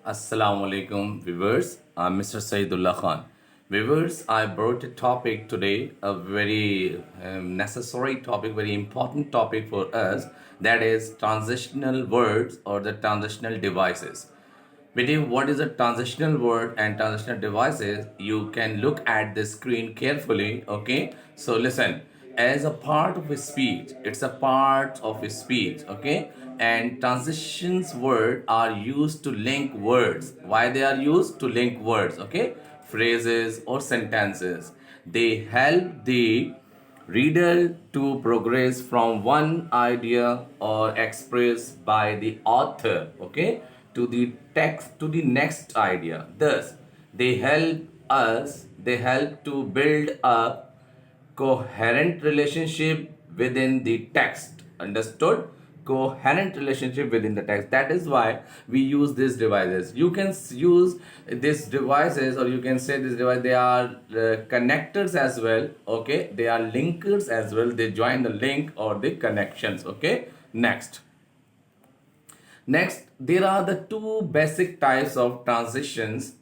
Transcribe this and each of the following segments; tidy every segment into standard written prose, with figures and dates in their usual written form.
Assalamu alaikum viewers. I'm Mr. Saeedullah Khan. Viewers, I brought a topic today, a very necessary topic, very important topic for us, that is transitional words or the transitional devices. Video, what is a transitional word and transitional devices? You can look at the screen carefully, okay? So listen, as a part of a speech, it's a part of a speech, okay? And transitions word are used to link words. Why they are used? To link words, okay? Phrases or sentences. They help the reader to progress from one idea or expressed by the author, okay, to the text to the next idea. Thus they help to build a coherent relationship within the text. Understood? Coherent relationship within the text. That is why we use these devices. You can use these devices, or you can say this device, they are connectors as well, okay? They are linkers as well. They join the link or the connections, okay? Next, there are the two basic types of transitions,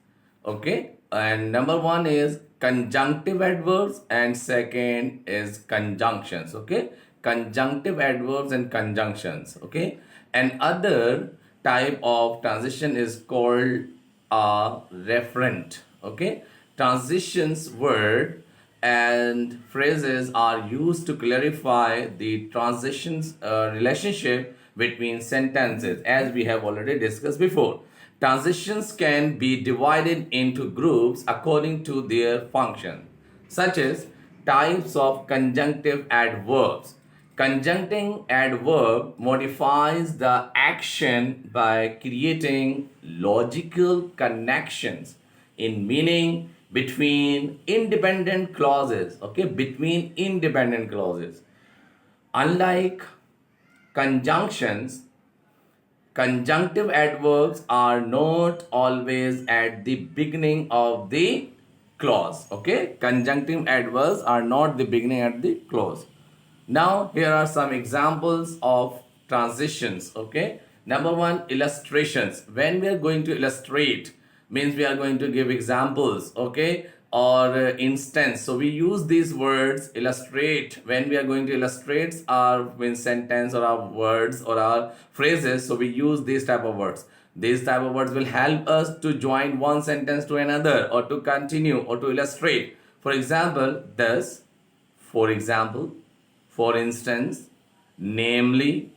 okay? And number one is conjunctive adverbs, and second is conjunctions, okay? Conjunctive adverbs and conjunctions, okay? And other type of transition is called a referent, okay? Transitions word and phrases are used to clarify the transitions relationship between sentences, as we have already discussed before. Transitions can be divided into groups according to their function, such as types of conjunctive adverbs. Conjuncting adverb modifies the action by creating logical connections in meaning between independent clauses, okay, between independent clauses. Unlike conjunctions, conjunctive adverbs are not always at the beginning of the clause, okay? Conjunctive adverbs are not the beginning at the clause. Now here are some examples of transitions, okay? Number one, illustrations. When we are going to illustrate, means we are going to give examples, okay, or instance. So we use these words illustrate when we are going to illustrate our sentence or our words or our phrases. So we use these type of words. These type of words will help us to join one sentence to another, or to continue, or to illustrate. For example, thus, for example, for instance, namely,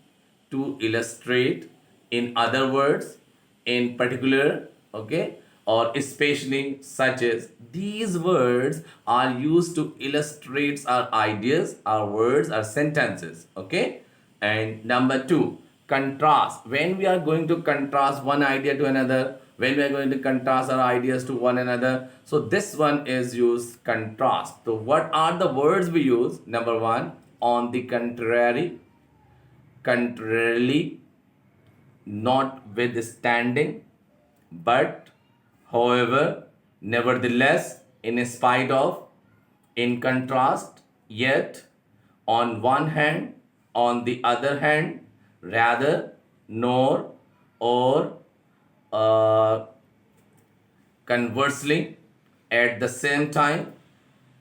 to illustrate, in other words, in particular, okay, or especially, such as. These words are used to illustrate our ideas, our words, our sentences, okay. And number two, contrast. When we are going to contrast one idea to another, when we are going to contrast our ideas to one another, so this one is used contrast. So what are the words we use? Number one, on the contrary, contrarily, notwithstanding, but, however, nevertheless, in spite of, in contrast, yet, on one hand, on the other hand, rather, nor, or, conversely, at the same time,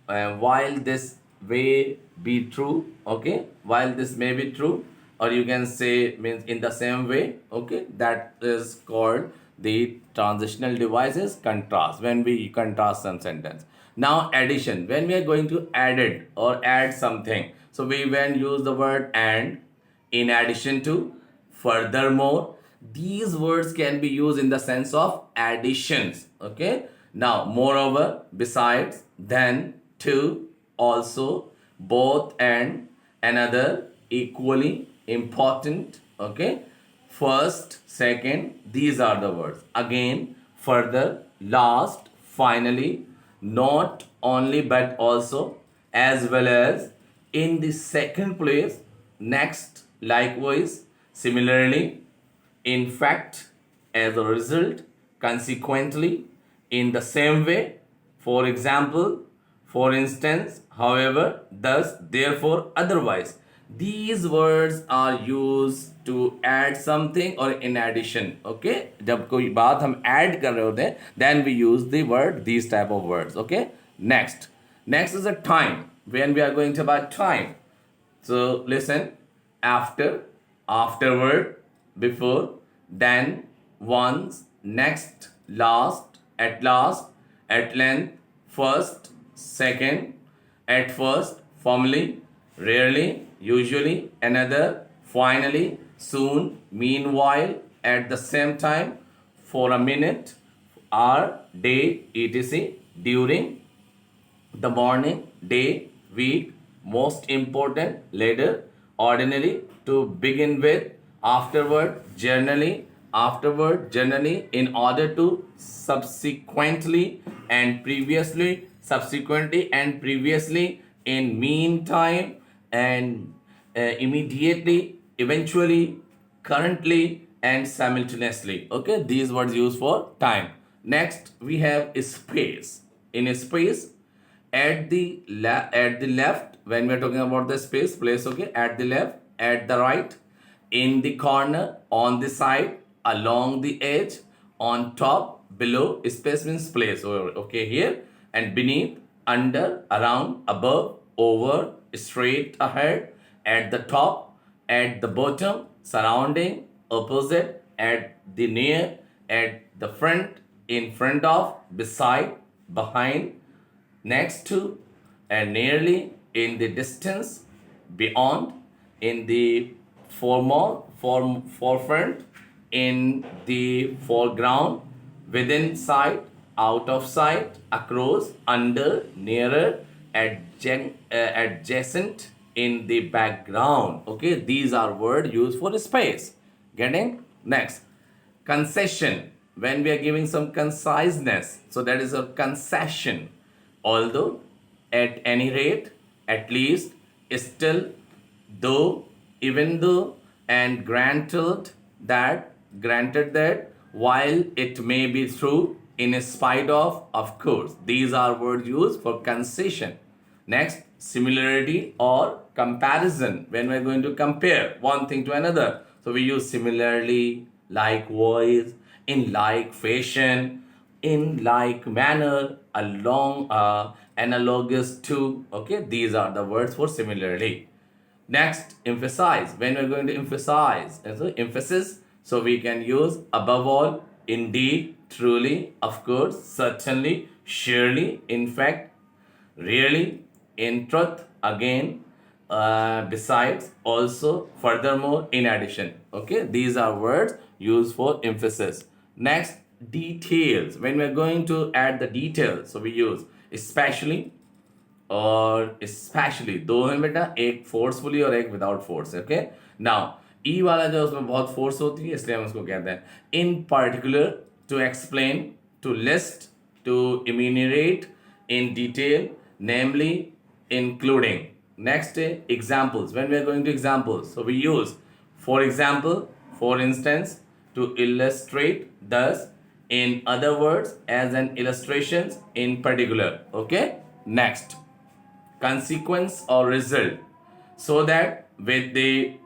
while this may be true, okay, while this may be true, or you can say means in the same way, okay, that is called the transitional devices contrast, when we contrast some sentence. Now addition, when we are going to add it or add something, so we when use the word and, in addition to, furthermore. These words can be used in the sense of additions, okay. Now moreover, besides, then, to, also, both, and, another, equally, important, okay, first, second. These are the words. Again, further, last, finally, not only but also, as well as, in the second place, next, likewise, similarly, in fact, as a result, consequently, in the same way, for example, for instance, however, thus, therefore, otherwise. These words are used to add something or in addition. Okay, जब कोई बात हम add कर रहे होते हैं, then we use the word, these type of words. Okay, next is a time. When we are going to about time, so listen: after, afterward, before, then, once, next, last, at length, first, second, at first, formerly, rarely, usually, another, finally, soon, meanwhile, at the same time, for a minute, hour, day, etc., during, the morning, day, week, most important, later, ordinary, to begin with, afterward, generally, in order to, subsequently, and previously, in meantime, and immediately, eventually, currently, and simultaneously. Okay, these words used for time. Next, we have space. In space, at the left, when we're talking about the space place, okay, at the left, at the right, in the corner, on the side, along the edge, on top, below. Space means place. Okay, here, and beneath, under, around, above, over, straight ahead, at the top, at the bottom, surrounding, opposite, at the near, at the front, in front of, beside, behind, next to, and nearly, in the distance, beyond, in the forefront, in the foreground, within sight, out of sight, across, under, nearer, adjacent, in the background. Okay, these are words used for space. Getting? Next, concession. When we are giving some conciseness, so that is a concession. Although, at any rate, at least, still, though, even though, and granted that, while it may be true, in spite of course. These are words used for concession. Next, similarity or comparison. When we're going to compare one thing to another, so we use similarly, likewise, in like fashion, in like manner, along, analogous to. Okay, these are the words for similarly. Next, emphasize. When we're going to emphasize, so emphasis, so we can use above all, indeed, truly, of course, certainly, surely, in fact, really, in truth, again, besides, also, furthermore, in addition. Okay, these are words used for emphasis. Next, details. When we're going to add the details, so we use especially और specially दो हैं बेटा, एक forcefully और एक without force. Okay, now ई वाला जो उसमें बहुत फोर्स होती है, इसलिए हम उसको कहते हैं in particular, to explain, to list, to enumerate, in detail, namely, including. Next, examples. When we are going to examples, so we use for example, for instance, to illustrate, thus, in other words, as an illustrations, in particular. Okay, next, consequence or result, so that, with the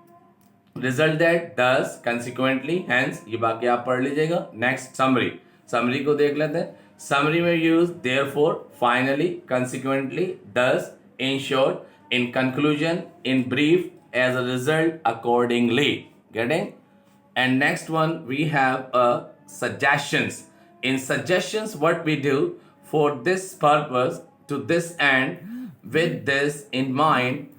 result that, thus, consequently, hence. ये बाकी आप पढ़ लीजिएगा. Next, summary को देख लेते हैं. Summary में use therefore, finally, consequently, thus, in short, in conclusion, in brief, as a result, accordingly. Getting? And next one, we have suggestions. In suggestions, what we do, for this purpose, to this end, with this in mind,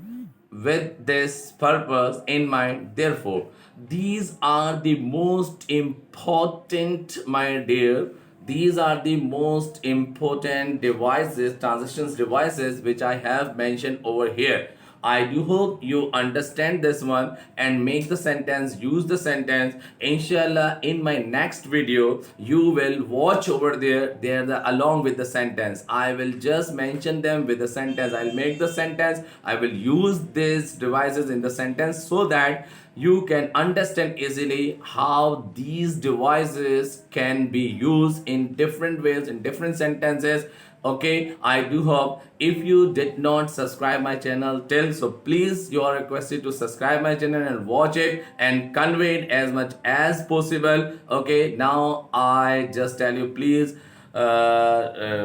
with this purpose in mind, therefore. These are the most important, my dear. These are the most important devices, transitions devices, which I have mentioned over here. I do hope you understand this one and make the sentence, use the sentence. Inshallah, in my next video, you will watch over there along with the sentence. I will just mention them with the sentence. I'll make the sentence. I will use these devices in the sentence so that you can understand easily how these devices can be used in different ways, in different sentences. Okay, I do hope if you did not subscribe my channel till, so please you are requested to subscribe my channel and watch it and convey it as much as possible. Okay, now I just tell you, please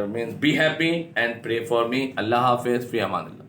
means be happy and pray for me. Allah Hafiz, fi amanillah.